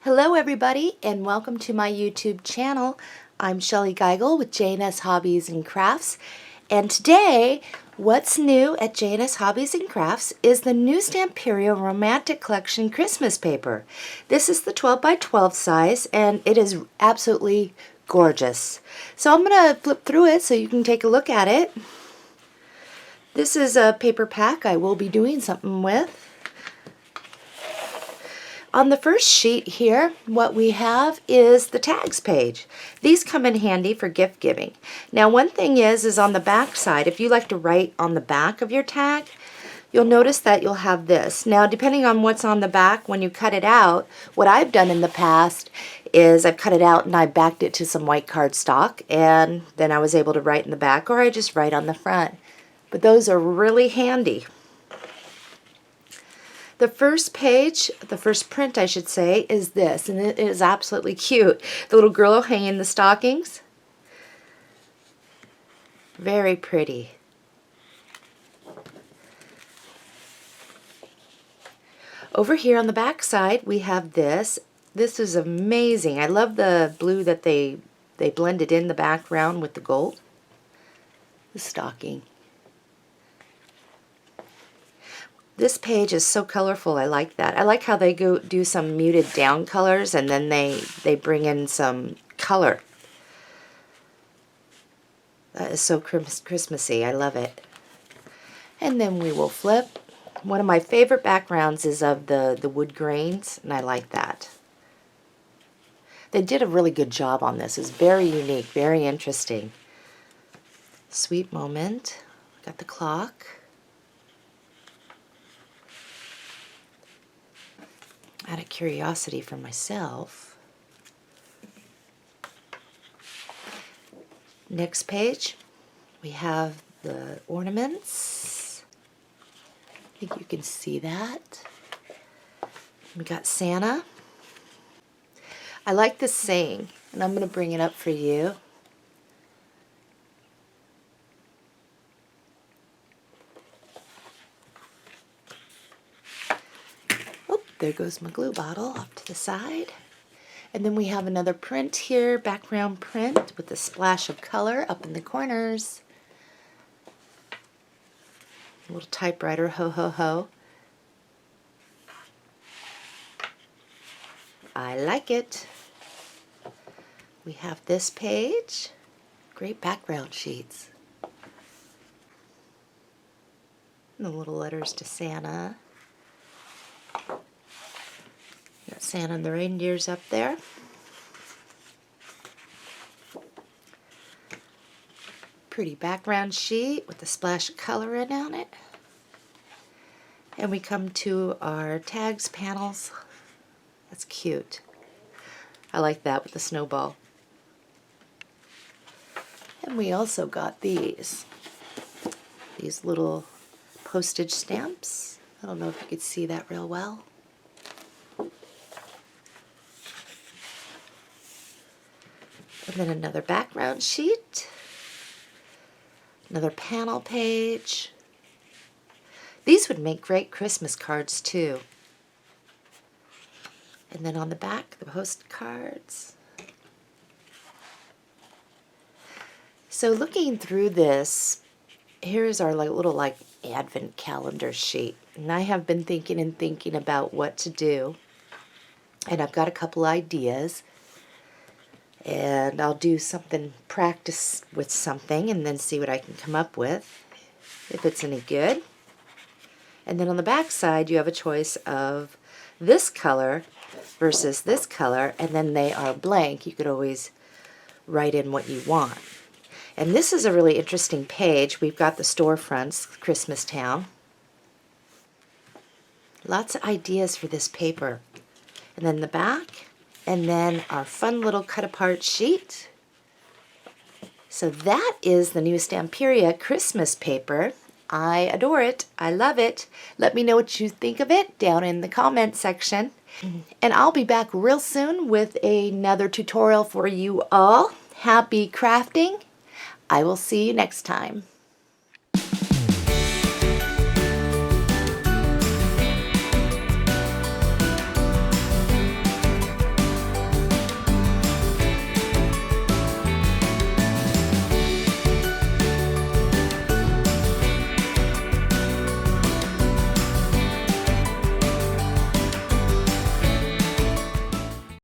Hello everybody and welcome to my YouTube channel. I'm Shellie Geigle with J S Hobbies and Crafts, and today what's new at J S Hobbies and Crafts is the new Stamperia Romantic Collection Christmas paper. This is the 12 by 12 size and it is absolutely gorgeous. So I'm going to flip through it so you can take a look at it. This is a paper pack I will be doing something with. On the first sheet here, what we have is the tags page. These come in handy for gift giving. Now one thing is on the back side, if you like to write on the back of your tag, you'll notice that you'll have this. Now depending on what's on the back, when you cut it out, what I've done in the past is I've cut it out and I backed it to some white cardstock, and then I was able to write in the back, or I just write on the front. But those are really handy. The first page, the first print I should say, is this, and it is absolutely cute. The little girl hanging the stockings. Very pretty. Over here on the back side we have this. This is amazing. I love the blue that they blended in the background with the gold. The stocking. This page is so colorful. I like that. I like how they do some muted down colors and then they bring in some color. That is so Christmassy. I love it. And then we will flip. One of my favorite backgrounds is of the wood grains, and I like that. They did a really good job on this. It's very unique, very interesting. Sweet moment. Got the clock. Out of curiosity for myself. Next page, we have the ornaments. I think you can see that. We got Santa. I like this saying, and I'm going to bring it up for you. There goes my glue bottle off to the side. And then we have another print here, background print with a splash of color up in the corners. A little typewriter, ho ho ho. I like it. We have this page. Great background sheets. And the little letters to Santa. Got Santa and the reindeers up there. Pretty background sheet with a splash of color in on it. And we come to our tags panels. That's cute. I like that with the snowball. And we also got these little postage stamps. I don't know if you could see that real well. And then another background sheet, another panel page. These would make great Christmas cards too. And then on the back, the postcards. So looking through this, here's our little advent calendar sheet. And I have been thinking about what to do. And I've got a couple ideas. And I'll do something, practice with something, and then see what I can come up with, if it's any good. And then on the back side, you have a choice of this color versus this color, and then they are blank. You could always write in what you want. And this is a really interesting page. We've got the storefronts, Christmas Town. Lots of ideas for this paper. And then the back. And then our fun little cut-apart sheet. So that is the new Stamperia Christmas paper. I adore it. I love it. Let me know what you think of it down in the comment section. And I'll be back real soon with another tutorial for you all. Happy crafting. I will see you next time.